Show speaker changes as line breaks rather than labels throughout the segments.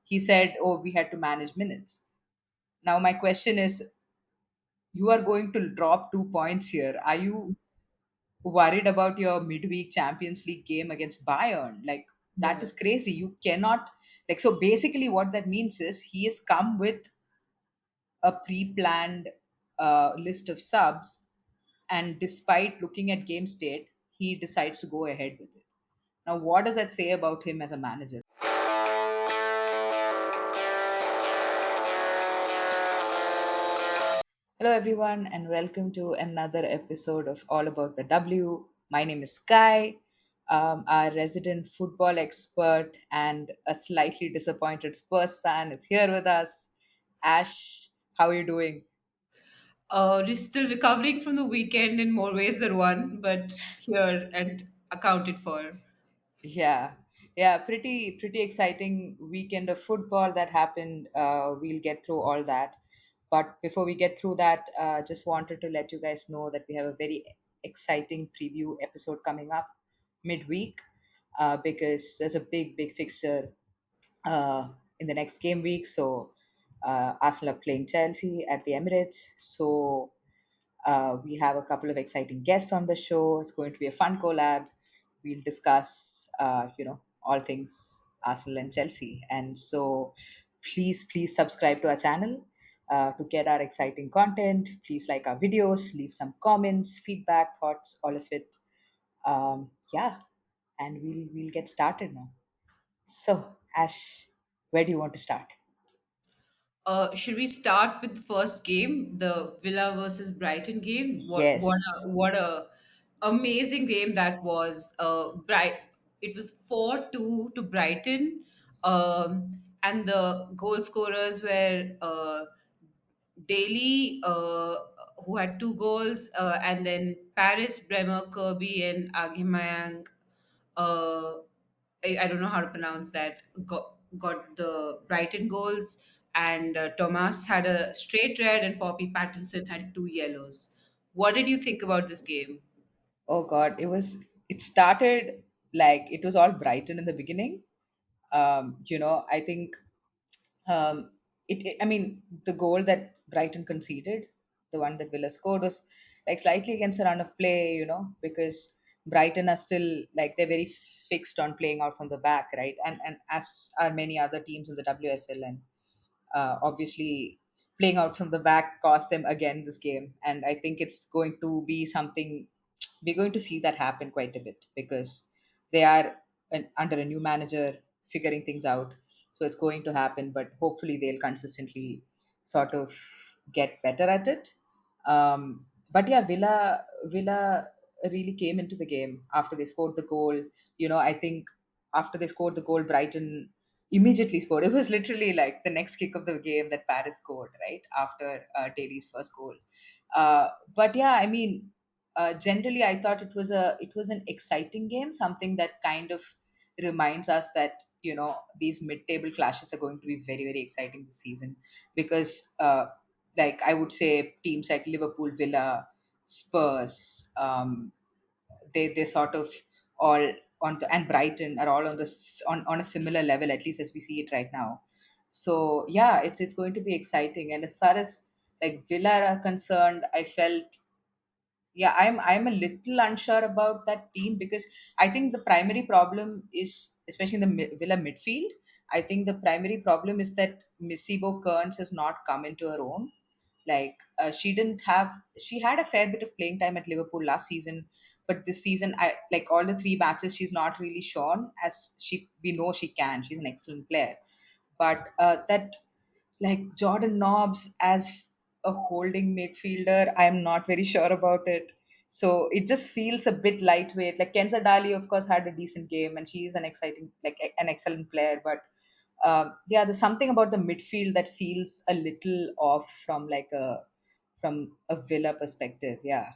he said, "Oh, we had to manage minutes." Now, my question is, you are going to drop 2 points here. Are you worried about your midweek Champions League game against Bayern? Like, that
No.
is crazy. You cannot, like, so basically, what that means is he has come with a pre planned list of subs, and despite looking at game state, he decides to go ahead with it. Now, what does that say about him as a manager? Hello, everyone, and welcome to another episode of All About the W. My name is Sky, our resident football expert, and a slightly disappointed Spurs fan is here with us. Ash, how are you doing?
Just still recovering from the weekend in more ways than one, but here and accounted for.
Yeah, yeah, pretty exciting weekend of football that happened. We'll get through all that, but before we get through that, just wanted to let you guys know that we have a very exciting preview episode coming up midweek, because there's a big fixture in the next game week. So Arsenal are playing Chelsea at the Emirates. So we have a couple of exciting guests on the show. It's going to be a fun collab. We'll discuss, all things Arsenal and Chelsea. And so, please subscribe to our channel to get our exciting content. Please like our videos, leave some comments, feedback, thoughts, all of it. Yeah, and we'll get started now. So, Ash, where do you want to start?
Should we start with the first game, the Villa versus Brighton game?
Yes.
What a amazing game that was. It was 4-2 to Brighton, and the goal scorers were Daly, who had two goals, and then Paris, Bremer, Kirby, and Agimayang. Uh, I don't know how to pronounce that. Got the Brighton goals, and Thomas had a straight red, and Poppy Pattinson had two yellows. What did you think about this game?
Oh God, it started like it was all Brighton in the beginning. I think I mean, the goal that Brighton conceded, the one that Villa scored, was like slightly against the run of play, because Brighton are still like they're very fixed on playing out from the back, right? And as are many other teams in the WSL, and obviously playing out from the back cost them again this game. And I think it's going to be something we're going to see that happen quite a bit because they are under a new manager figuring things out. So it's going to happen, but hopefully they'll consistently sort of get better at it. But yeah, Villa really came into the game after they scored the goal. I think after they scored the goal, Brighton immediately scored. It was literally like the next kick of the game that Paris scored right after Daly's first goal. But yeah, I mean, generally, I thought it was an exciting game, something that kind of reminds us that these mid-table clashes are going to be very exciting this season because, like I would say, teams like Liverpool, Villa, Spurs, they sort of all and Brighton are all on a similar level, at least as we see it right now. So yeah, it's going to be exciting. And as far as like Villa are concerned, I felt, yeah, I'm a little unsure about that team because I think the primary problem is, especially in the Villa midfield, I think the primary problem is that Missibo Kearns has not come into her own. Like she had a fair bit of playing time at Liverpool last season, but this season, I like all the three matches, she's not really shown as we know she can. She's an excellent player, but that like Jordan Nobbs as a holding midfielder, I'm not very sure about it. So it just feels a bit lightweight. Like Kenza Dali, of course, had a decent game, and she is an exciting, like an excellent player. But yeah, there's something about the midfield that feels a little off from a Villa perspective. Yeah.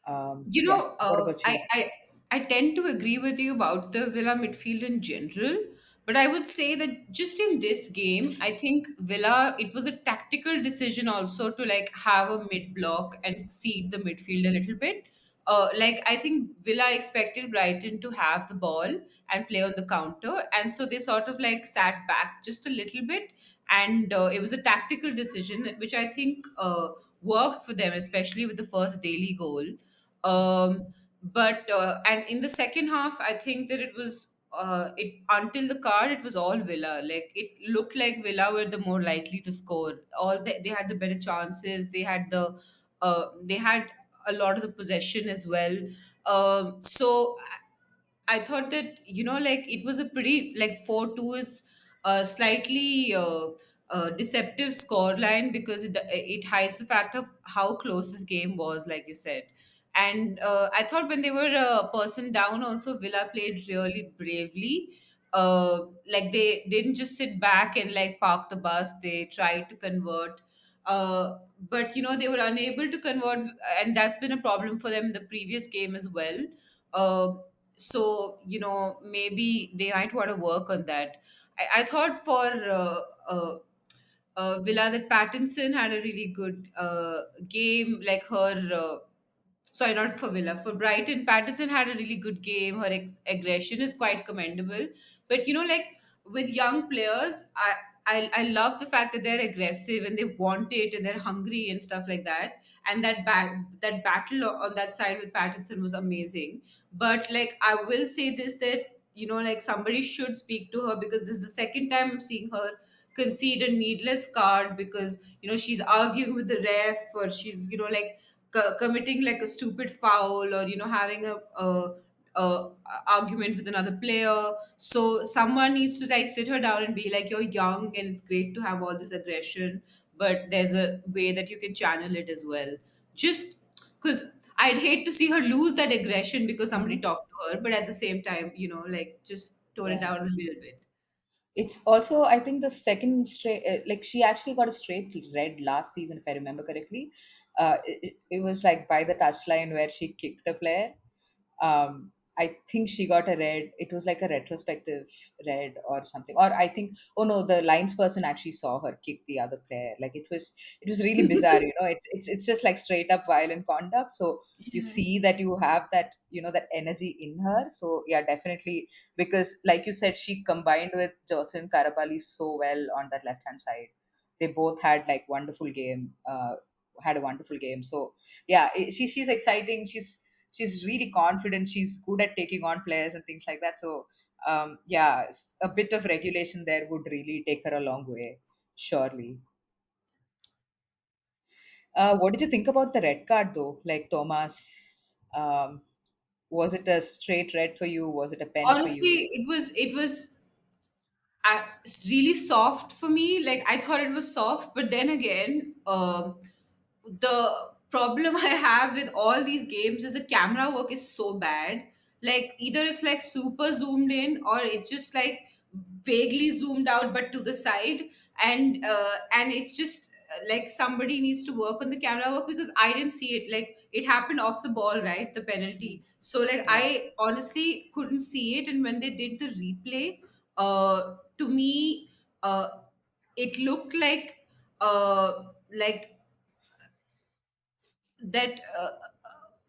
You
Yeah.
know,
What about you?
I tend to agree with you about the Villa midfield in general, but I would say that just in this game, I think Villa, it was a tactical decision also to like have a mid block and seed the midfield a little bit like I think Villa expected Brighton to have the ball and play on the counter, and so they sort of like sat back just a little bit, and it was a tactical decision which I think worked for them, especially with the first daily goal. But and in the second half, I think that it was it until the card it was all Villa. Like it looked like Villa were the more likely to score. They had the better chances. They had a lot of the possession as well. So I thought that like it was a pretty like 4-2 is a slightly deceptive score line because it hides the fact of how close this game was, like you said. And I thought when they were a person down, also Villa played really bravely. Like they didn't just sit back and like park the bus; they tried to convert. But they were unable to convert, and that's been a problem for them in the previous game as well. Uh, so maybe they might want to work on that. I thought for Villa that Pattinson had a really good game, like her. Sorry, not for Villa, for Brighton. Pattinson had a really good game. Her aggression is quite commendable. But like with young players, I love the fact that they're aggressive and they want it and they're hungry and stuff like that. And that battle on that side with Pattinson was amazing. But like I will say this, that like somebody should speak to her, because this is the second time I'm seeing her concede a needless card, because she's arguing with the ref, or she's like committing like a stupid foul, or having a argument with another player. So someone needs to like sit her down and be like, you're young and it's great to have all this aggression, but there's a way that you can channel it as well. Just because I'd hate to see her lose that aggression because somebody
Hmm.
talked to her, but at the same time, like just tone it
Yeah.
down a little bit.
It's also, I think, the second straight, like she actually got a straight red last season, if I remember correctly. It was like by the touchline where she kicked a player. I think she got a red. It was like a retrospective red or something. Or I think, oh no, the lines person actually saw her kick the other player. Like it was really bizarre. It's just like straight up violent conduct. So you see that you have that, that energy in her. So yeah, definitely, because like you said, she combined with Jocelyn Karabali so well on that left hand side. They both had like wonderful game. Had a wonderful game. So yeah, she's exciting. She's really confident. She's good at taking on players and things like that. So yeah, a bit of regulation there would really take her a long way, surely. What did you think about the red card though? Like Thomas, was it a straight red for you? Was it a pen for you?
Honestly, it was really soft for me. Like I thought it was soft, but then again, the problem I have with all these games is the camera work is so bad. Like either it's like super zoomed in, or it's just like vaguely zoomed out but to the side, and it's just like somebody needs to work on the camera work, because I didn't see it. Like it happened off the ball, right? The penalty. So like
Yeah.
I honestly couldn't see it, and when they did the replay, to me, it looked like that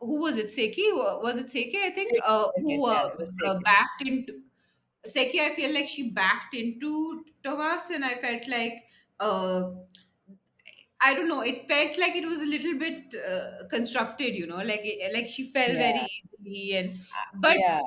who was it, Seki? Was it Seki, I think,
Sek- okay,
who
yeah, it was sick.
backed into Seki. I feel like she backed into Thomas, and I felt like uh, I don't know. It felt like it was a little bit constructed, like she fell
Yeah,
very easily. And but
yeah.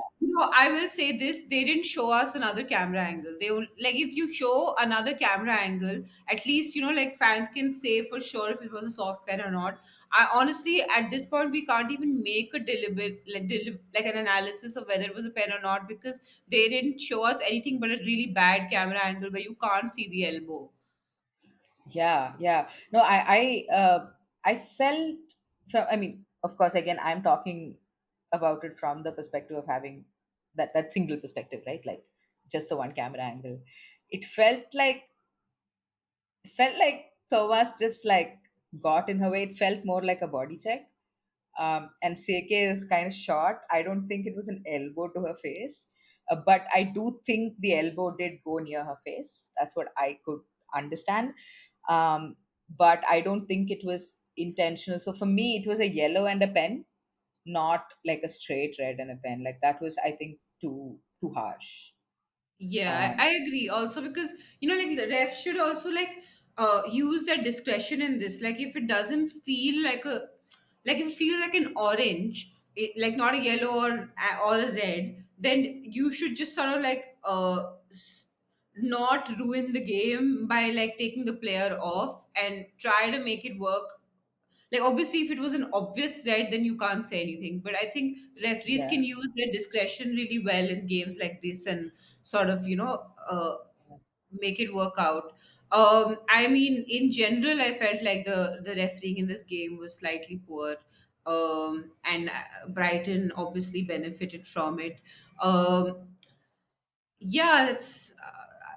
I will say this: they didn't show us another camera angle. Like if you show another camera angle, at least like fans can say for sure if it was a soft pen or not. I honestly, at this point, we can't even make a deliberate like an analysis of whether it was a pen or not, because they didn't show us anything but a really bad camera angle where you can't see the elbow.
Yeah, yeah. No, I felt from. I mean, of course, again, I'm talking about it from the perspective of having that single perspective, right? Like just the one camera angle. It felt like Thomas just like got in her way. It felt more like a body check. And Seke is kind of short. I don't think it was an elbow to her face, but I do think the elbow did go near her face. That's what I could understand. But I don't think it was intentional. So for me, it was a yellow and a pen. not like a straight red and a pen. Like that was, I think, too harsh.
Yeah, I
Um,
agree. Also, because like the ref should also like use their discretion in this. Like, if it doesn't feel like if it feels like an orange, like not a yellow or a red, then you should just sort of like not ruin the game by like taking the player off and try to make it work. Like, obviously, if it was an obvious red, then you can't say anything. But I think referees
yeah.
can use their discretion really well in games like this and sort of make it work out. I mean, in general, I felt like the refereeing in this game was slightly poor. And Brighton obviously benefited from it. um, yeah,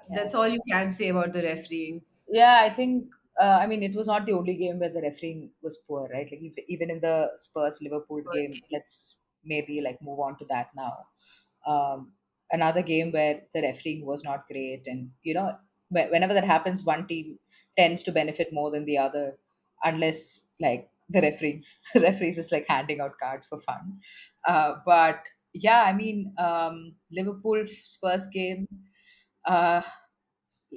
Yeah.
that's all you can say about the refereeing.
Yeah, I think. I mean, it was not the only game where the refereeing was poor, right? Like even in the Spurs Liverpool
First
game,
game.
let's maybe like move on to that now. Um, Another game where the refereeing was not great, and whenever that happens, one team tends to benefit more than the other, unless like the referees is like handing out cards for fun. But yeah, I mean, Liverpool Spurs game. Uh,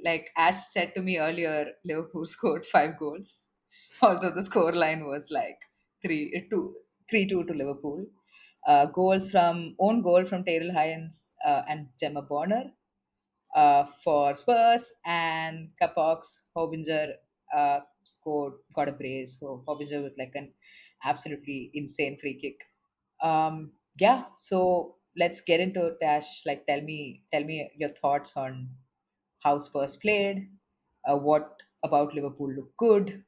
like Ash said to me earlier, Liverpool scored 5 goals, although the score line was like 3-2 to Liverpool. Goals from own goal from Tyrell Hines and Gemma Bonner for Spurs, and Capox Hobinger got a brace. So Hobinger with like an absolutely insane free kick. Yeah, so let's get into it, Ash. Like, tell me your thoughts on how Spurs played, what about Liverpool looked good,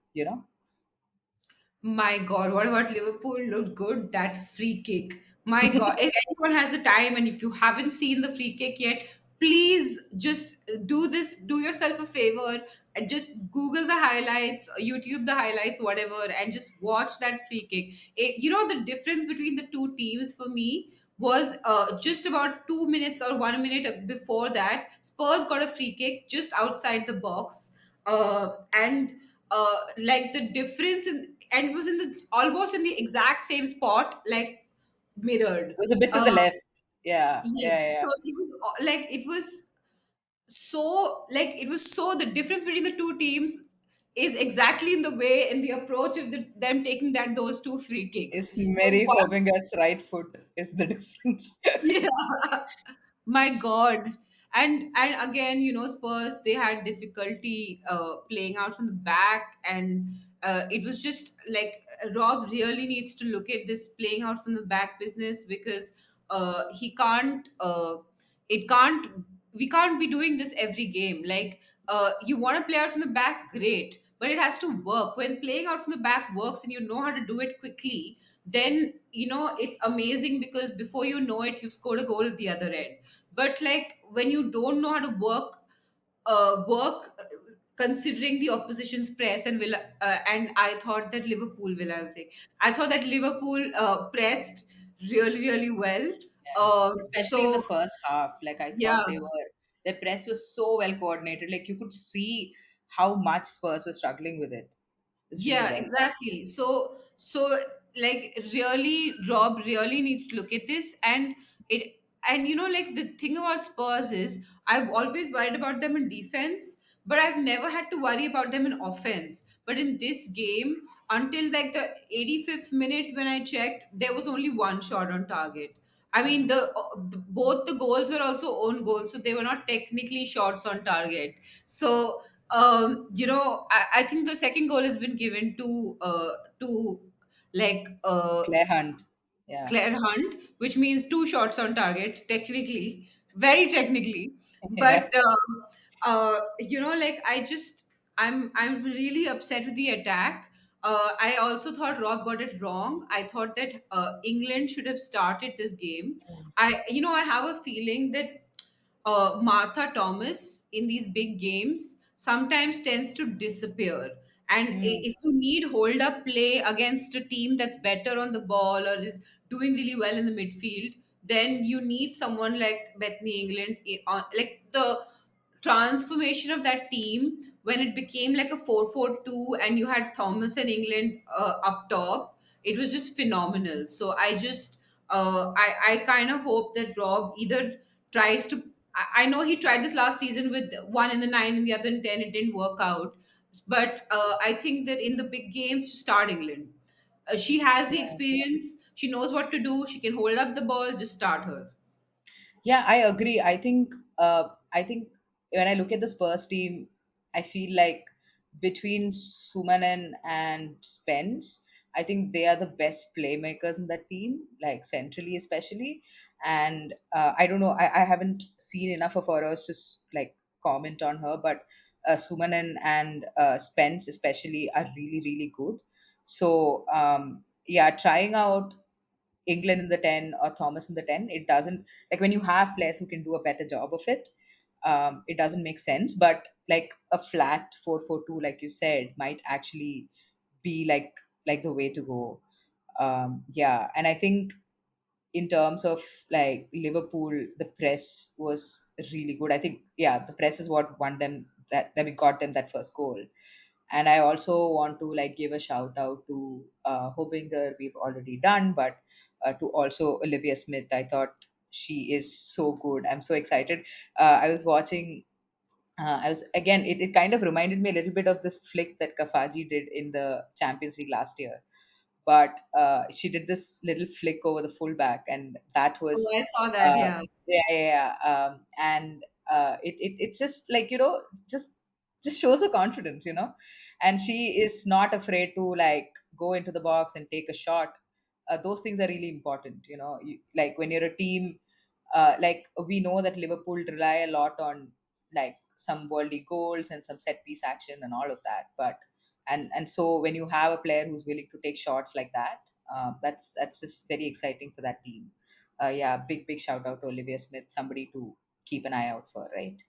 My God, what about Liverpool looked good? That free kick. My God, if anyone has the time and if you haven't seen the free kick yet, please just do this, do yourself a favor and just Google the highlights, YouTube the highlights, whatever, and just watch that free kick. The difference between the two teams for me was just about 2 minutes or 1 minute before that. Spurs got a free kick just outside the box. And like the difference in and it was in the almost in the exact same spot, like mirrored.
It was a bit to
uh
the left. Yeah,
yeah,
yeah, yeah.
so it was like it was so the difference between the two teams is exactly in the way in the approach of them taking those two free kicks.
It's
So
Mary
one.
Fabingas' right foot is the difference.
Yeah. My God. And again, Spurs, they had difficulty playing out from the back, and it was just like Rob really needs to look at this playing out from the back business, because he can't it can't we can't be doing this every game. Like, you want to play out from the back, great, but it has to work. When playing out from the back works and you know how to do it quickly, then it's amazing, because before you know it, you've scored a goal at the other end. But like, when you don't know how to considering the opposition's press, and I say I thought that Liverpool pressed really really well.
Yeah. Especially in the
So
first half. Like I
yeah.
thought their press was so well coordinated. Like you could see how much Spurs were struggling with it. It's really
Yeah,
well done.
exactly. So like, really, Rob really needs to look at this. And like, the thing about Spurs is, I've always worried about them in defense, but I've never had to worry about them in offense. But in this game, until like the 85th minute when I checked, there was only one shot on target. I mean,
Mm.
both the goals were also own goals, so they were not technically shots on target. So I think the second goal has been given to like
Claire Hunt. Yeah.
Claire Hunt, which means two shots on target, technically, very technically.
Yeah.
But like, I'm really upset with the attack. I also thought Rob got it wrong. I thought that England should have started this game. I have a feeling that Martha Thomas in these big games sometimes tends to disappear. And
Mm.
if you need hold up play against a team that's better on the ball or is doing really well in the midfield, then you need someone like Bethany England. Like, the transformation of that team when it became like a 4-4-2, and you had Thomas and England up top. it was just phenomenal. So I kind of hope that Rob either tries to. I know he tried this last season with one in the nine and the other in 10. It didn't work out, but I think that in the big games, start England. She has the
Yeah.
experience. She knows what to do. She can hold up the ball. Just start her.
Yeah, I agree. I think when I look at the Spurs team, I feel like between Sumanen and Spence, I think they are the best playmakers in that team, like centrally especially. And I don't know, I haven't seen enough of Oros to like comment on her, but Sumanen and Spence especially are really really good. So yeah, trying out England in the 10 or Thomas in the 10, it doesn't, like when you have players who can do a better job of it, it doesn't make sense. But like a flat 4-4-2, like you said, might actually be like the way to go. Yeah, and I think in terms of like Liverpool, the press was really good. I think, yeah, the press is what won them that we got them that first goal. And I also want to like give a shout out to Hobinger, we've already done, but to also Olivia Smith. I thought she is so good. I'm so excited. I was watching. I was again. It kind of reminded me a little bit of this flick that Kafaji did in the Champions League last year, but she did this little flick over the fullback, and that
Oh,
was
I saw that.
uh,
Yeah.
and it's just like, just shows the confidence, and she is not afraid to like go into the box and take a shot. Those things are really important, like when you're a team, like we know that Liverpool rely a lot on like some worldly goals and some set piece action and all of that, but and so when you have a player who's willing to take shots like that, that's just very exciting for that team. Yeah, big shout out to Olivia Smith, somebody to keep an eye out for, right?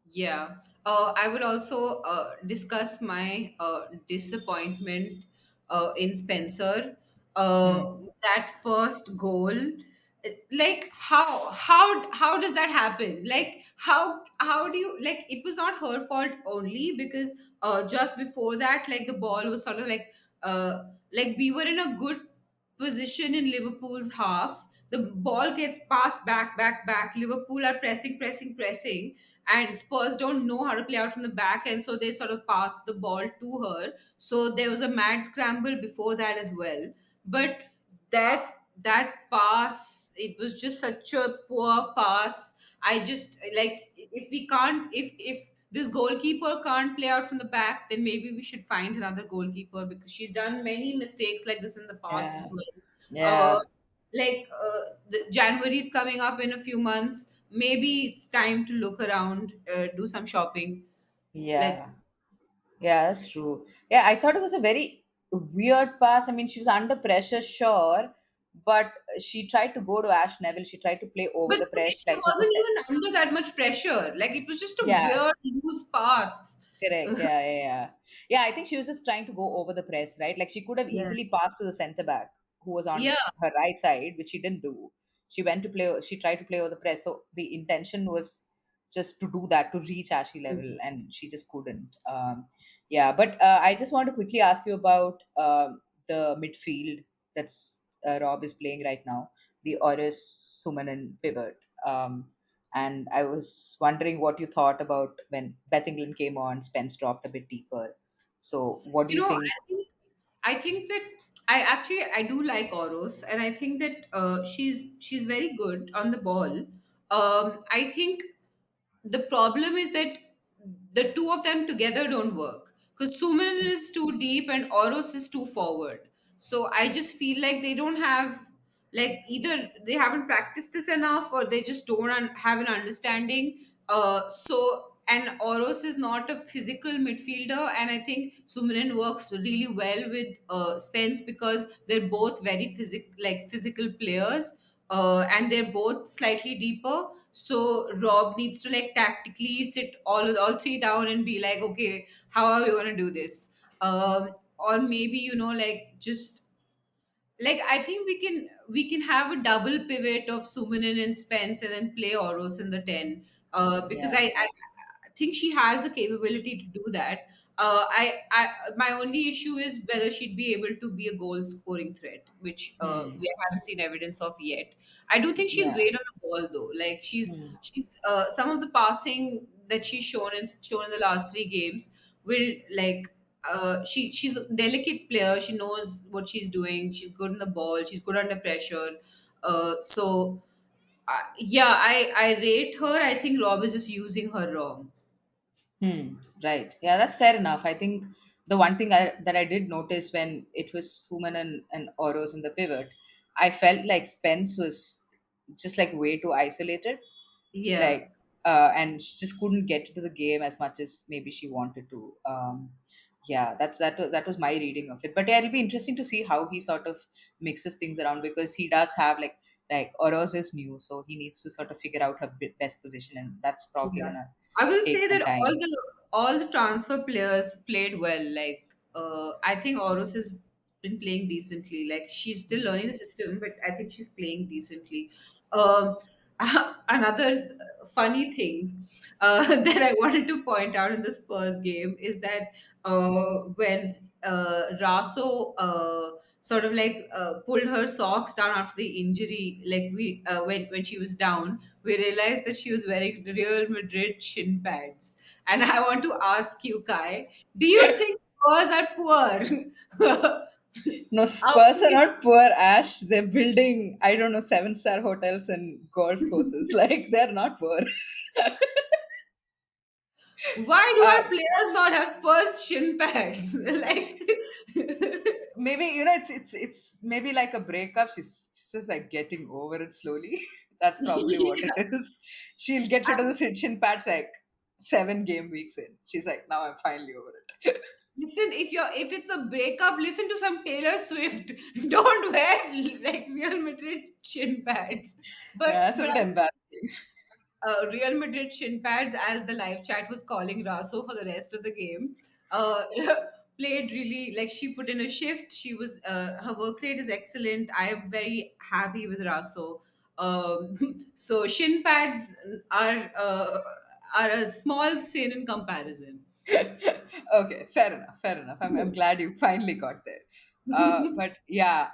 Yeah, I would also discuss my disappointment in Spencer.
Hmm.
That first goal, like how does that happen? Like how do you, like, it was not her fault only because just before that, like the ball was sort of like we were in a good position in Liverpool's half. The ball gets passed back. Liverpool are pressing, and Spurs don't know how to play out from the back, and so they sort of pass the ball to her. So there was a mad scramble before that as well. But that pass, it was just such a poor pass. I just like, if we can't, if this goalkeeper can't play out from the back, then maybe we should find another goalkeeper because she's done many mistakes like this in the past
Yeah.
as well. Uh,
Yeah.
the January is coming up in a few months. Maybe it's time to look around, do some shopping.
Yeah.
Let's.
Yeah, that's true. Yeah, I thought it was a very weird pass. I mean, she was under pressure, sure, but she tried to go to Ash Neville. She tried to play over
But
the press,
she
like to put.
wasn't even under that much pressure. Like, it was just a
Yeah,
weird loose pass.
correct. Yeah, yeah, yeah. Yeah, I think she was just trying to go over the press, right? Like she could have
Yeah.
easily passed to the centre back who was on
Yeah.
her right side, which she didn't do. She tried to play over the press. So the intention was just to do that, to reach Ashley level, and she just couldn't. Yeah, but I just want to quickly ask you about the midfield that's Rob is playing right now, the Oris Sumanan pivot. And I was wondering what you thought about when Beth England came on, Spence dropped a bit deeper. So, what do
You
you
know,
think?
I think that I do like Oros, and I think that she's very good on the ball. I think the problem is that the two of them together don't work because Suman is too deep and Oros is too forward. So I just feel like they don't have, like, either they haven't practiced this enough or they just don't have an understanding. And Oros is not a physical midfielder, and I think Sumanen works really well with Spence because they're both very physical players, and they're both slightly deeper. So Rob needs to like tactically sit all three down and be like, okay, how are we going to do this? Or maybe, like, just like, I think we can have a double pivot of Sumanen and Spence and then play Oros in the 10. Because
Yeah.
think she has the capability to do that. My only issue is whether she'd be able to be a goal scoring threat, which
Hmm.
we haven't seen evidence of yet. I do think she's
Yeah.
great on the ball though. Like
Hmm.
she's some of the passing that she's shown in the last three games will like she's a delicate player. She knows what she's doing. She's good on the ball. She's good under pressure. So yeah, I rate her. I think Rob is just using her wrong.
Hmm. Right. Yeah, that's fair enough. I think the one thing that I did notice when it was Suman and Oros in the pivot, I felt like Spence was just like way too isolated.
Yeah.
Like and she just couldn't get into the game as much as maybe she wanted to. Yeah, that was my reading of it, but yeah, it'll be interesting to see how he sort of mixes things around, because he does have like Oros is new, so he needs to sort of figure out her best position, and that's probably
Yeah,
gonna
I will
take
say
some
that
time.
all the transfer players played well. Like I think Oros has been playing decently. Like she's still learning the system, but I think she's playing decently. Um, another funny thing that I wanted to point out in the Spurs game is that when Raso sort of like pulled her socks down after the injury, like when she was down, we realized that she was wearing Real Madrid shin pads. And I want to ask you, Kai, do you think Spurs are poor?
No,
Are
Spurs are
we-
not poor, Ash. They're building, I don't know, seven-star hotels and golf courses. Like, they're not poor.
Why do
uh,
our players not have Spurs shin pads? Like,
maybe it's maybe like a breakup. She's just like getting over it slowly. That's probably what it
yeah.
is. She'll get rid of the shin pads like 7 game weeks in. She's like, now I'm finally over it.
Listen, if it's a breakup, listen to some Taylor Swift. Don't wear like Real Madrid shin pads.
Yeah,
But
that's a bit embarrassing.
Real Madrid shin pads, as the live chat was calling Raso for the rest of the game. Played really like she put in a shift. She was her work rate is excellent. I am very happy with Raso. So shin pads are uh, are a small sin in comparison.
Okay, fair enough, fair enough. I'm glad you finally got there. But yeah,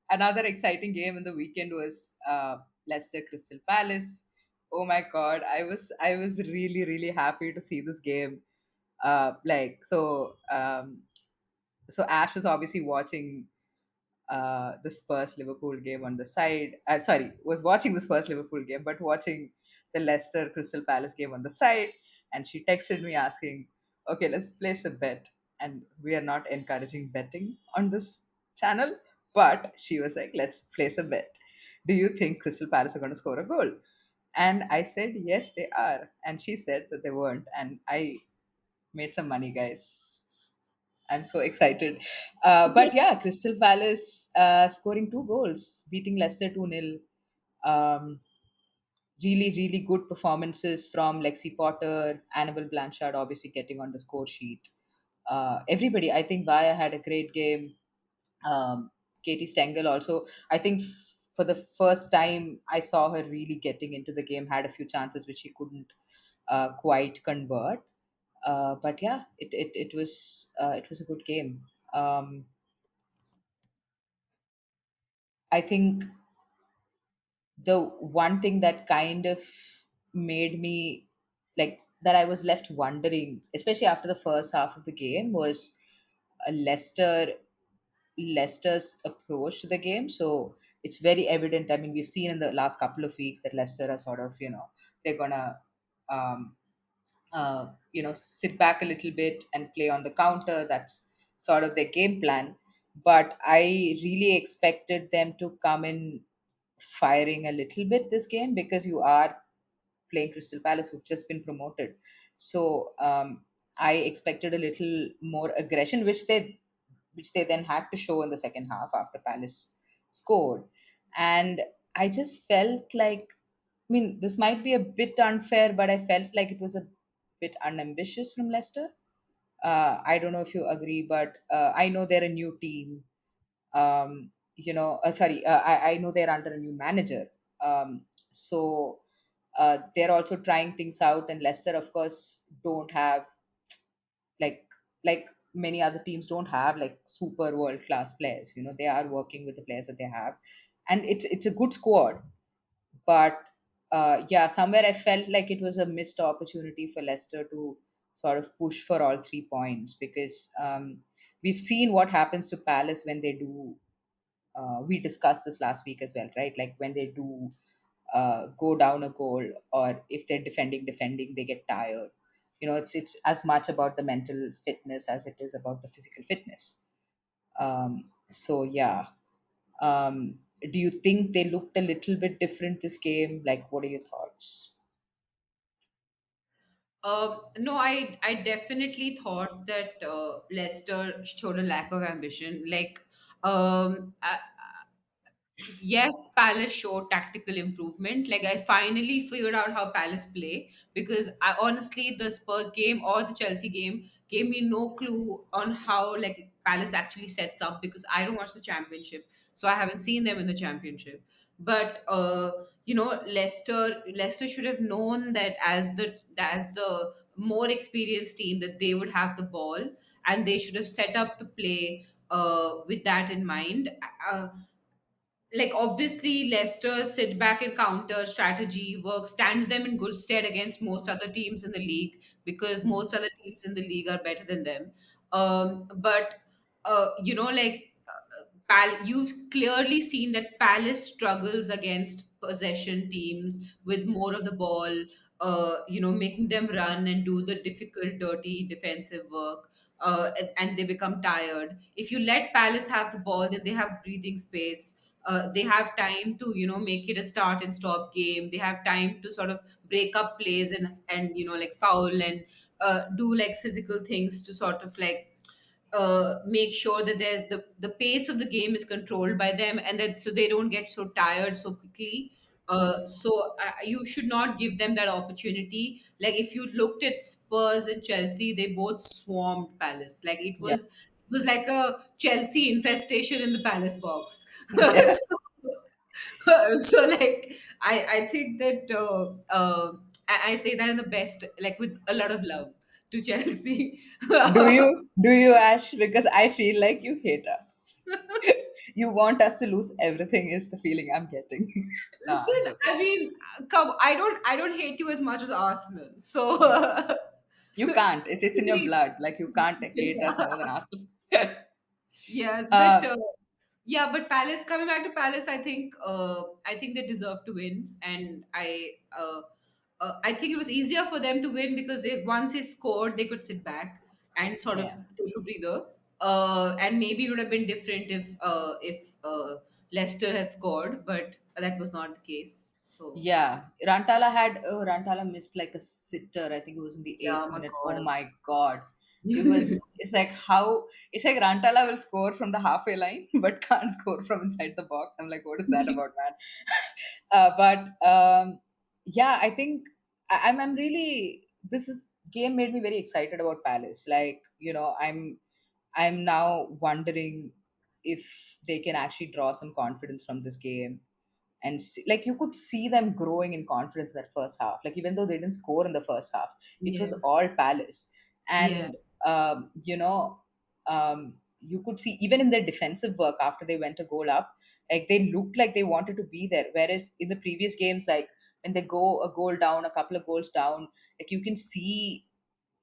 another exciting game in the weekend was Leicester Crystal Palace. Oh my god, I was really really happy to see this game. So Ash was obviously watching the Spurs Liverpool game on the side. Sorry, was watching the Spurs Liverpool game, but watching the Leicester Crystal Palace game on the side. And she texted me asking, "Okay, let's place a bet." And we are not encouraging betting on this channel, but she was like, "Let's place a bet. Do you think Crystal Palace are going to score a goal?" And I said, "Yes, they are." And she said that they weren't. And I made some money, guys. I'm so excited. But yeah, Crystal Palace scoring 2 goals, beating Leicester 2-0. Um, really, really good performances from Lexi Potter, Annabelle Blanchard, obviously getting on the score sheet. Everybody, I think Vaya had a great game. Katie Stengel also, I think for the first time, I saw her really getting into the game, had a few chances which she couldn't quite convert. But yeah, it was a good game. I think the one thing that kind of made me like that I was left wondering, especially after the first half of the game, was Leicester's approach to the game. So it's very evident. I mean, we've seen in the last couple of weeks that Leicester are sort of, they're gonna um, sit back a little bit and play on the counter. That's sort of their game plan. But I really expected them to come in firing a little bit this game, because you are playing Crystal Palace, who've just been promoted. So I expected a little more aggression, which they then had to show in the second half after Palace scored. And I just felt like, I mean, this might be a bit unfair, but I felt like it was a bit unambitious from Leicester. I don't know if you agree, but I know they're a new team. Sorry, I know they're under a new manager. So they're also trying things out, and Leicester, of course, don't have like like many other teams don't have like super world class players. They are working with the players that they have, and it's a good squad. But yeah, somewhere I felt like it was a missed opportunity for Leicester to sort of push for all 3 points, because we've seen what happens to Palace when they do. We discussed this last week as well, right? Like when they do go down a goal, or if they're defending, they get tired. It's as much about the mental fitness as it is about the physical fitness. So yeah. Do you think they looked a little bit different this game? Like, what are your thoughts?
No, I definitely thought that Leicester showed a lack of ambition. Like, um, I, yes, Palace showed tactical improvement. Like I finally figured out how Palace play, because I honestly the Spurs game or the Chelsea game gave me no clue on how like Palace actually sets up, because I don't watch the championship, so I haven't seen them in the championship. But Leicester should have known that as the more experienced team, that they would have the ball, and they should have set up to play with that in mind. Like obviously Leicester's sit back and counter strategy work stands them in good stead against most other teams in the league, because
Mhm.
most other teams in the league are better than them. But like you've clearly seen that Palace struggles against possession teams with more of the ball, making them run and do the difficult dirty defensive work, and they become tired. If you let Palace have the ball, then they have breathing space. They have time to make it a start and stop game. They have time to sort of break up plays and like foul and do like physical things to sort of like make sure that there's the pace of the game is controlled by them, and that so they don't get so tired so quickly. You should not give them that opportunity. Like if you looked at Spurs and Chelsea, they both swarmed Palace. Like
Yeah.
it was like a Chelsea infestation in the Palace box.
Yeah.
So like I think that I say that in the best, like with a lot of love to Chelsea.
Do you, Ash? Because I feel like you hate us. You want us to lose everything, is the feeling I'm getting. Nah, I'm
Listen,
joking.
I mean, come, I don't hate you as much as Arsenal. So
You can't. It's in your blood. Like, you can't hate us more than
yeah.
us.
Yes, but
uh,
yeah, but Palace, coming back to Palace, I think they deserve to win, and I think it was easier for them to win because once they scored, they could sit back and sort of
yeah.
take a breather. And maybe it would have been different if Leicester had scored, but that was not the case. So
Yeah, Rantala missed like a sitter. I think it was in the
yeah,
eighth
my
minute. Oh
God.
my God. It's like Rantala will score from the halfway line, but can't score from inside the box. I'm like, what is that about, man? But yeah, I think I'm really, this is game made me very excited about Palace. Like, I'm now wondering if they can actually draw some confidence from this game, and see, like, you could see them growing in confidence in that first half. Like, even though they didn't score in the first half, it was
Yeah,
all Palace.
yeah,
And you could see even in their defensive work after they went a goal up, like they looked like they wanted to be there, whereas in the previous games, like when they go a goal down, a couple of goals down, like you can see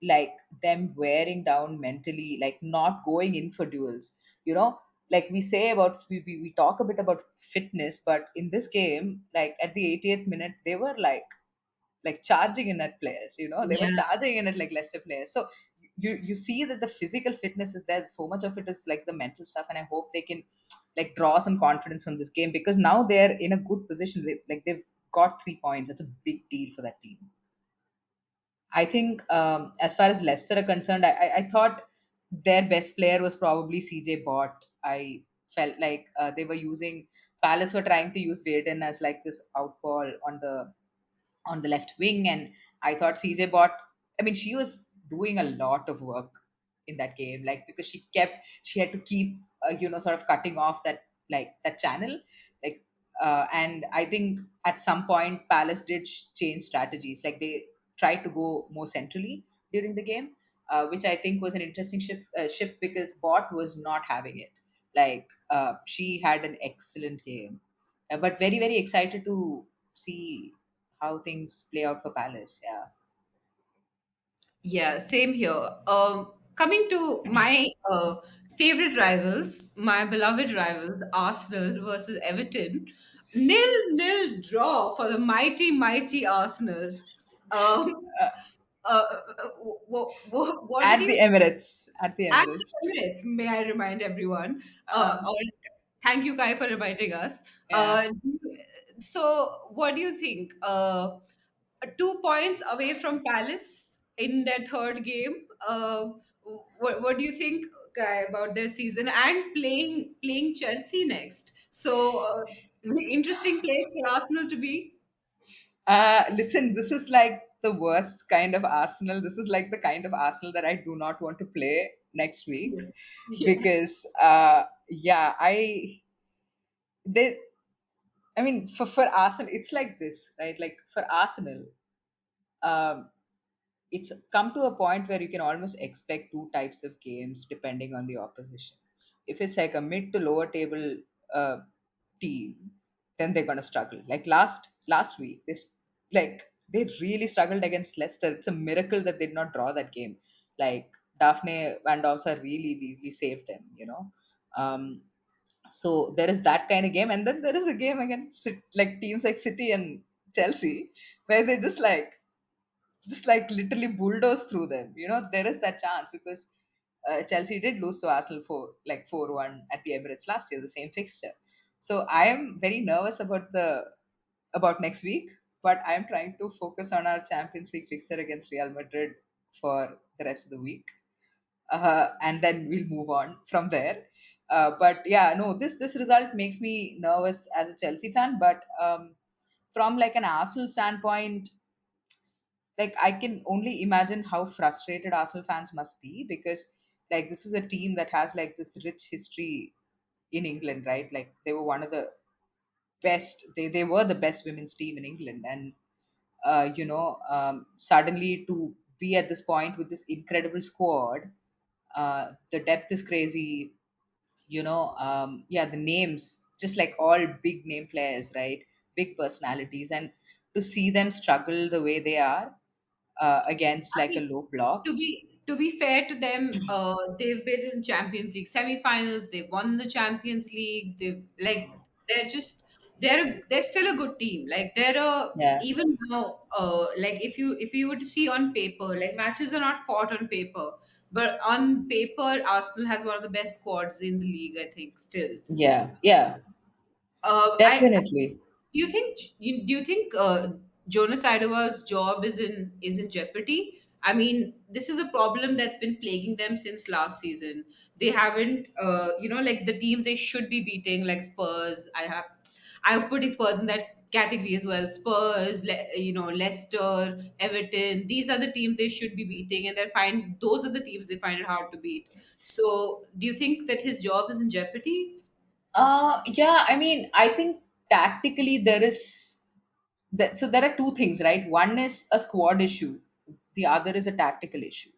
like them wearing down mentally, like not going in for duels. you know like we say about, we talk a bit about fitness, but in this game, like at the 80th minute, they were like charging in at players. They were
yeah.
charging in at like Leicester players. So you see that the physical fitness is there, so much of it is like the mental stuff, and I hope they can like draw some confidence from this game, because now they're in a good position. They've got 3 points. That's a big deal for that team. I think, as far as Leicester are concerned, I thought their best player was probably CJ Bott. I felt like they were using, Palace were trying to use Vaden as like this out ball on the left wing, and I thought CJ Bott. I mean, she was doing a lot of work in that game, like because she had to keep sort of cutting off that, like that channel, like And I think at some point Palace did change strategies. Like they tried to go more centrally during the game, which I think was an interesting shift because Bot was not having it. Like she had an excellent game, but very very excited to see how things play out for Palace. Yeah.
Yeah, same here. Coming to my favorite rivals, my beloved rivals, Arsenal versus Everton, nil draw for the mighty Arsenal. Um,
Uh,
what did
at
you
the
say?
Emirates, at the
At
Emirates.
Emirates, may I remind everyone?
Um,
Thank you, Kai, for reminding us.
yeah.
What do you think? 2 points away from Palace in their third game. What do you think, Kai, about their season and playing Chelsea next? Interesting place for Arsenal to be.
Listen, this is like the worst kind of Arsenal. This is like the kind of Arsenal that I do not want to play next week
Yeah. Yeah.
because, yeah, they, I mean, for Arsenal, it's like this, right? Like for Arsenal, um, it's come to a point where you can almost expect two types of games depending on the opposition. If it's like a mid to lower table uh, team, then they're gonna struggle. Like last week, they really struggled against Leicester. It's a miracle that they did not draw that game. Like Daphne Van Dorsa really saved them. So there is that kind of game, and then there is a game against like teams like City and Chelsea, where they just like literally bulldoze through them. There is that chance because Chelsea did lose to Arsenal for like 4-1 at the Emirates last year, the same fixture. So I am very nervous about next week, but I am trying to focus on our Champions League fixture against Real Madrid for the rest of the week, and then we'll move on from there. But yeah, no, this result makes me nervous as a Chelsea fan, but from like an Arsenal standpoint, like I can only imagine how frustrated Arsenal fans must be because like this is a team that has like this rich history in England, right? Like they were one of the best. They were the best women's team in England, and suddenly to be at this point with this incredible squad, the depth is crazy. Yeah, the names just like all big name players, right? Big personalities, and to see them struggle the way they are against
I
like a
mean,
low block.
to be fair to them, they've been in Champions League semifinals. They've won the Champions League. They're still a good team. Like they're a
Yeah,
even now. Like if you were to see on paper, like matches are not fought on paper, but on paper, Arsenal has one of the best squads in the league. I think still.
yeah, yeah,
I
definitely.
do you think Jonas Eidevall's job is in jeopardy? I mean, this is a problem that's been plaguing them since last season. They haven't, like the teams they should be beating, like Spurs. I put Spurs in that category as well. Spurs, Leicester, Everton. These are the teams they should be beating, and those are the teams they find it hard to beat. So, do you think that his job is in jeopardy?
Yeah, I mean, I think tactically there is that. So there are two things, right? One is a squad issue, the other is a tactical issue,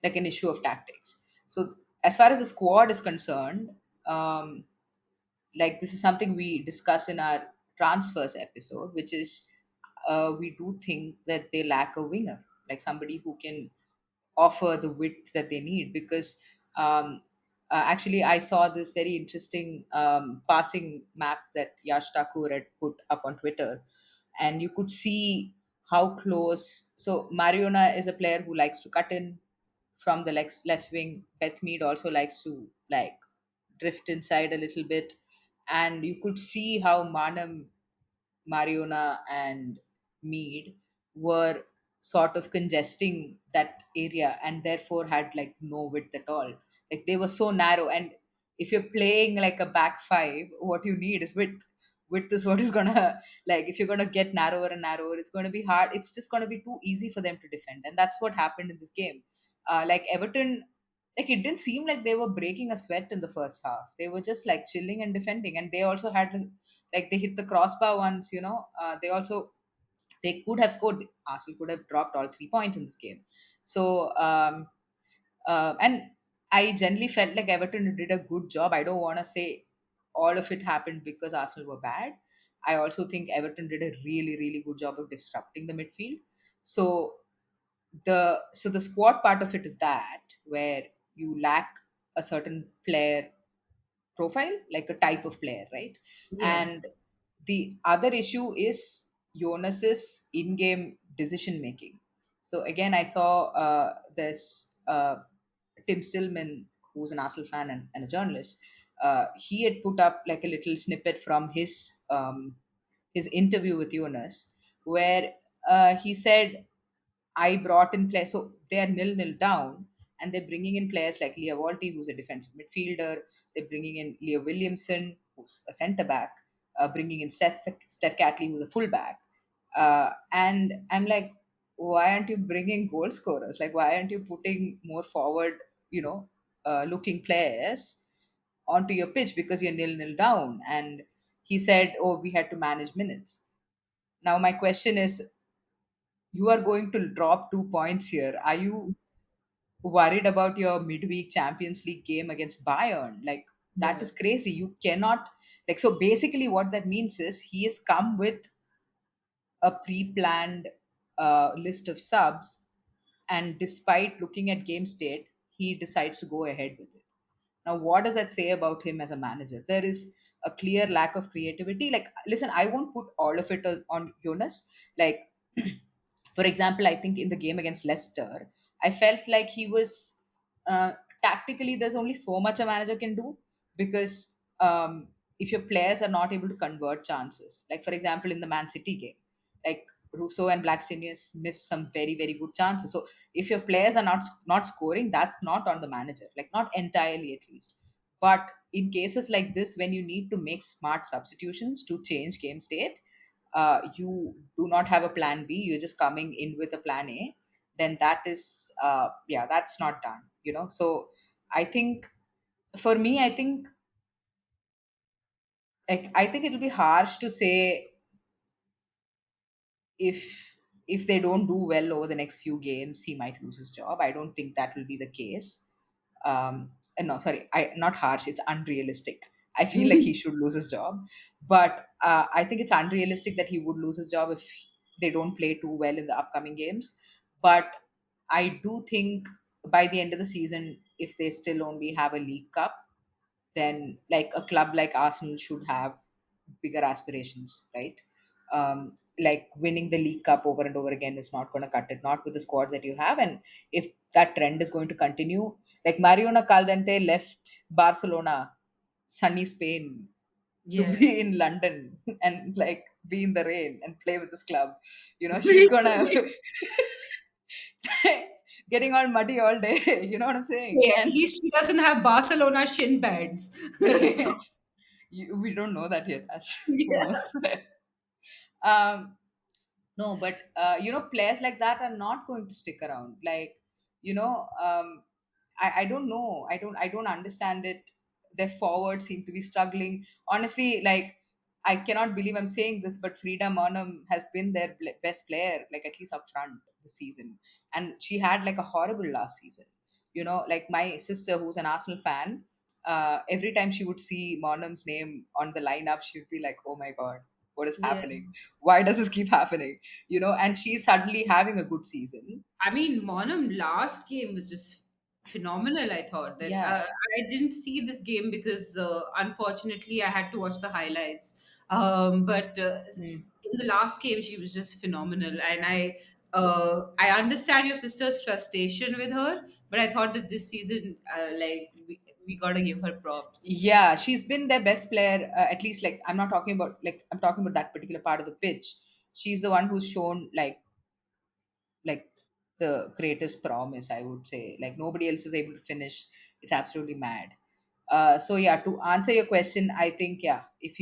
like an issue of tactics. So as far as the squad is concerned, um, like this is something we discussed in our transfers episode, which is we do think that they lack a winger, like somebody who can offer the width that they need because actually I saw this very interesting passing map that Yash Thakur had put up on Twitter, and you could see how close. So Mariona is a player who likes to cut in from the left wing. Beth Mead also likes to like drift inside a little bit, and you could see how Manam, Mariona, and Mead were sort of congesting that area and therefore had like no width at all. Like they were so narrow. And if you're playing like a back five, what you need is width. Width is what is gonna like if you're gonna get narrower and narrower, it's gonna be hard. It's just gonna be too easy for them to defend. And that's what happened in this game. Like Everton, like it didn't seem like they were breaking a sweat in the first half. They were just like chilling and defending. And they also had Like they hit the crossbar once, they also, they could have scored. Arsenal could have dropped all 3 points in this game. So and I generally felt like Everton did a good job. I don't want to say all of it happened because Arsenal were bad. I also think Everton did a really, really good job of disrupting the midfield. So the squad part of it is that where you lack a certain player profile, like a type of player, right?
Yeah.
And the other issue is Jonas's in-game decision making. So again, I saw this Tim Stillman, who's an Arsenal fan and a journalist. He had put up like a little snippet from his interview with Jonas, where he said, I brought in players. So they are nil-nil down, and they're bringing in players like Leah Walty, who's a defensive midfielder. They're bringing in Leo Williamson, who's a centre back. Bringing in Steph Catley, who's a fullback. And I'm like, why aren't you bringing goal scorers? Like, why aren't you putting more forward, looking players onto your pitch because you're nil-nil down? And he said, oh, we had to manage minutes. Now, my question is, you are going to drop 2 points here. Are you worried about your midweek Champions League game against Bayern? Like, that
Yeah.
is crazy. You cannot, like, so basically, what that means is he has come with a pre planned list of subs, and despite looking at game state, he decides to go ahead with it. Now, what does that say about him as a manager? There is a clear lack of creativity. Like, listen, I won't put all of it on Jonas. Like, for example, I think in the game against Leicester, I felt like he was tactically, there's only so much a manager can do because if your players are not able to convert chances, like for example, in the Man City game, like Russo and Blackstenius missed some very, very good chances. So if your players are not scoring, that's not on the manager, like not entirely at least. But in cases like this, when you need to make smart substitutions to change game state, you do not have a plan B, you're just coming in with a plan A, then that is, yeah, that's not done, So I think, for me, I think it'll be harsh to say if they don't do well over the next few games, he might lose his job. I don't think that will be the case. No, sorry, I not harsh. It's unrealistic. I feel like he should lose his job, but I think it's unrealistic that he would lose his job if they don't play too well in the upcoming games. But I do think by the end of the season, if they still only have a League Cup, then like a club like Arsenal should have bigger aspirations, right? Like winning the League Cup over and over again is not going to cut it, not with the squad that you have. And if that trend is going to continue, like Mariona Caldente left Barcelona, sunny Spain, to
Yeah.
be in London and like be in the rain and play with this club. She's gonna getting all muddy all day. You know what I'm saying?
Hey, at
And
least she doesn't have Barcelona shin pads. So,
we don't know that yet, Ash. Who
yeah.
knows? um, no, but players like that are not going to stick around. Like, I don't know. I don't understand it. Their forwards seem to be struggling. Honestly, like I cannot believe I'm saying this, but Frida Monum has been their best player, like at least up front this season. And she had like a horrible last season. Like my sister, who's an Arsenal fan, every time she would see Monum's name on the lineup, she would be like, "Oh my god, what is
Yeah.
happening? Why does this keep happening?" And she's suddenly having a good season.
I mean, Monum last game was just phenomenal. I thought that
Yeah.
I didn't see this game because unfortunately I had to watch the highlights. But
Hmm.
in the last game, she was just phenomenal, and I understand your sister's frustration with her, but I thought that this season, like we gotta give her props.
Yeah, she's been their best player. At least, like I'm talking about that particular part of the pitch. She's the one who's shown like the greatest promise, I would say. Like nobody else is able to finish. It's absolutely mad. So yeah, to answer your question, I think, yeah, if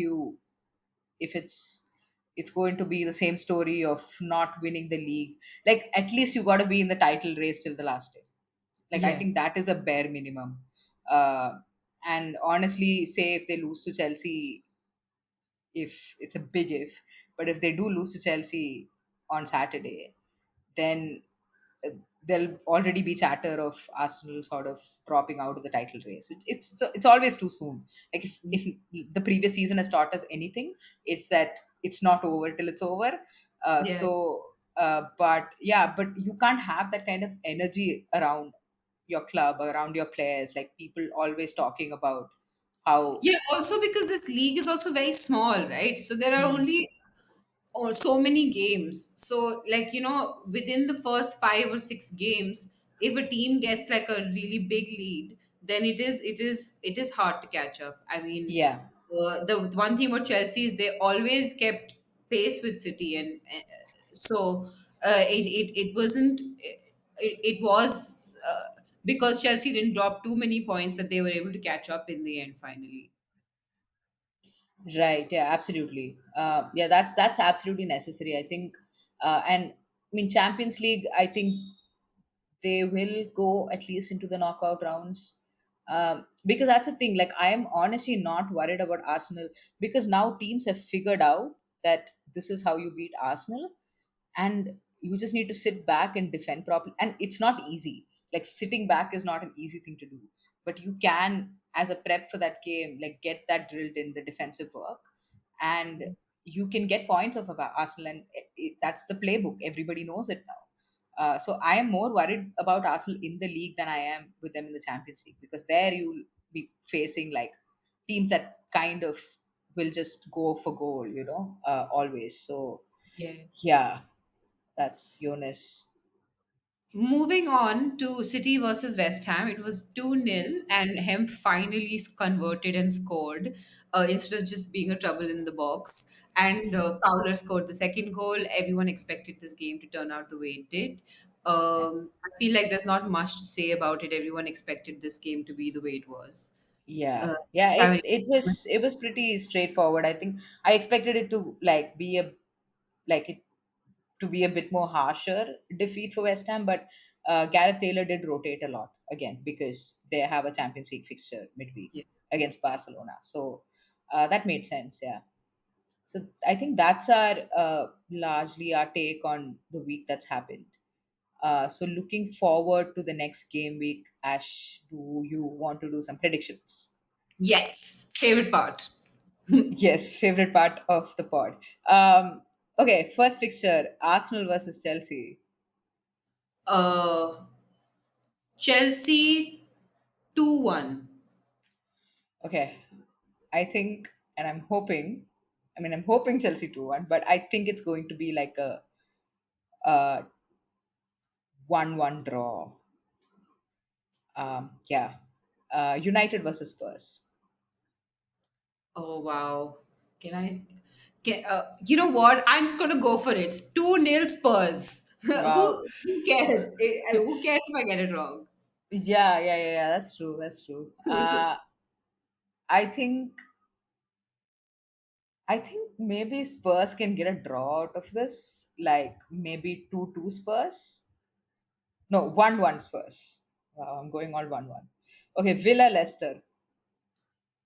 it's going to be the same story of not winning the league, like at least you got to be in the title race till the last day. Like I
Yeah.
think that is a bare minimum. uh, and honestly, say if they lose to Chelsea, if it's a big if, but if they do lose to Chelsea on Saturday, then uh, there'll already be chatter of Arsenal sort of dropping out of the title race. It's always too soon. Like if the previous season has taught us anything, it's that it's not over till it's over.
Yeah.
But yeah, but you can't have that kind of energy around your club, around your players. Like people always talking about how.
Yeah, also because this league is also very small, right? So there are
Hmm,
only or so many games. So, like, within the first 5 or 6 games, if a team gets like a really big lead, then it is hard to catch up. I mean,
yeah.
the one thing about Chelsea is they always kept pace with City, and so it wasn't. It was because Chelsea didn't drop too many points that they were able to catch up in the end finally.
Right. Yeah. Absolutely. Yeah. That's absolutely necessary. I think. And I mean, Champions League. I think they will go at least into the knockout rounds. Because that's the thing. Like, I am honestly not worried about Arsenal because now teams have figured out that this is how you beat Arsenal, and you just need to sit back and defend properly. And it's not easy. Like, sitting back is not an easy thing to do, but you can, as a prep for that game, like get that drilled in the defensive work, and you can get points off of Arsenal, and that's the playbook. Everybody knows it now. So I am more worried about Arsenal in the league than I am with them in the Champions League, because there you'll be facing like teams that kind of will just go for goal, always. So
Yeah.
yeah, that's Jonas.
Moving on to City versus West Ham, it was 2-0, and Hemp finally converted and scored instead of just being a trouble in the box. And Fowler scored the second goal. Everyone expected this game to turn out the way it did. I feel like there's not much to say about it. Everyone expected this game to be the way it was.
Yeah,
Uh,
yeah.
I mean,
It was pretty straightforward. I think I expected it to like be a like it to be a bit more harsher defeat for West Ham, but Gareth Taylor did rotate a lot again because they have a Champions League fixture midweek
yeah.
against Barcelona. So that made sense. Yeah. So I think that's our largely our take on the week that's happened. So looking forward to the next game week, Ash, do you want to do some predictions?
Yes, favorite part.
Yes, favorite part of the pod. Okay, first fixture, Arsenal versus Chelsea.
uh, Chelsea 2-1.
Okay, I think, and I'm hoping, I'm hoping Chelsea 2-1, but I think it's going to be like a 1-1 draw. Yeah. United versus Spurs.
Oh wow. Can I you know what? I'm just gonna go for it. It's 2-0 Spurs.
Wow.
Who cares? Who cares if I get it wrong?
Yeah. That's true. That's true. I think I think maybe Spurs can get a draw out of this. Like maybe 2-2 Spurs. No, 1-1 Spurs. Wow, I'm going all 1-1. Okay, Villa Leicester.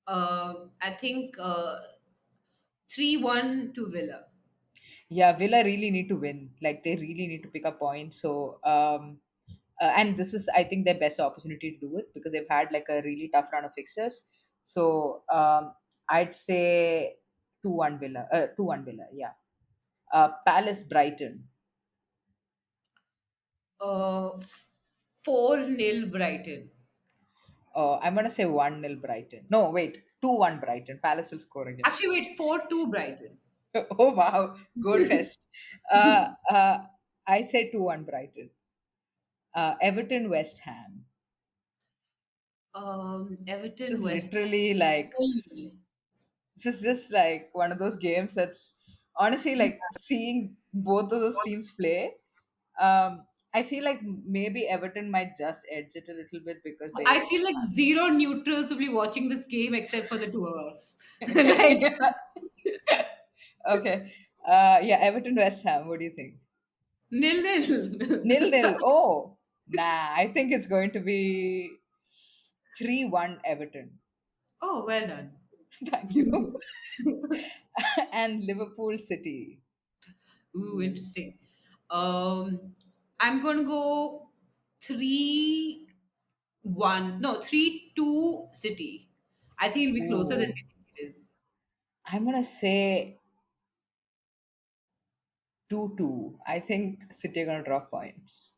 I think 3-1 to Villa.
Yeah, Villa really need to win. Like they really need to pick up points. So and this is, I think, their best opportunity to do it because they've had like a really tough run of fixtures. So I'd say 2-1 Villa. 2-1 Villa. Yeah. Palace Brighton.
Uh 4-0 Brighton.
I'm gonna say 1-0 Brighton. No, wait, 2-1 Brighton. Palace will score again.
Actually, wait, 4-2 Brighton.
Oh wow, goal fest. Uh, uh, I say 2-1 Brighton. Everton West Ham. This
Everton
is
West.
literally like this is just like one of those games that's honestly like seeing both of those teams play. I feel like maybe Everton might just edge it a little bit because
I
they.
feel like zero neutrals will be watching this game except for the two of us. Like
Yeah. Okay. Yeah, Everton West Ham. What do you think?
0-0.
0-0. Oh, nah. I think it's going to be 3-1 Everton.
Oh, well done.
Thank you. And Liverpool City.
Ooh, interesting. Um, I'm going to go 3-1. No, 3-2 City. I think it'll be closer than
Ooh.
we think it is.
I'm gonna say 2-2. I think City are gonna drop points.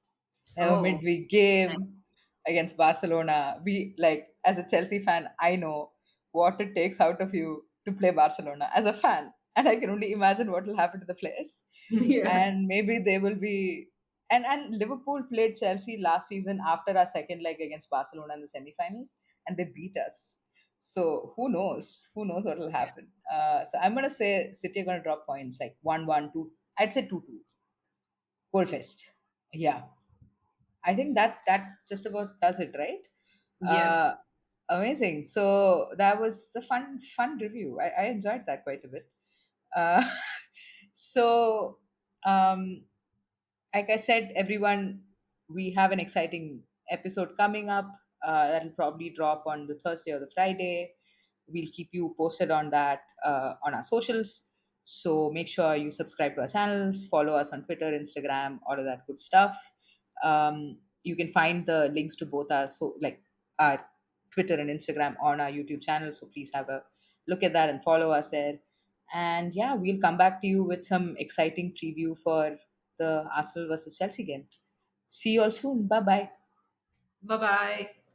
Have a
Oh,
midweek
nice.
game against Barcelona. We like as a Chelsea fan, I know what it takes out of you to play Barcelona as a fan, and I can only imagine what will happen to the players.
Yeah.
And maybe they will be. And Liverpool played Chelsea last season after our second leg against Barcelona in the semi-finals, and they beat us. So who knows? Who knows what will happen? So I'm gonna say City are gonna drop points like 1-1, 2. I'd say 2-2. Goalfest. Yeah. I think that just about does it, right?
Yeah.
Uh, Amazing. So that was a fun review. I enjoyed that quite a bit. Uh, so um, like I said, everyone, we have an exciting episode coming up. That'll probably drop on the Thursday or the Friday. We'll keep you posted on that on our socials. So make sure you subscribe to our channels, follow us on Twitter, Instagram, all of that good stuff. You can find the links to both our Twitter and Instagram on our YouTube channel. So please have a look at that and follow us there. And yeah, we'll come back to you with some exciting preview for the Arsenal versus Chelsea game. See you all soon. Bye bye.
Bye bye.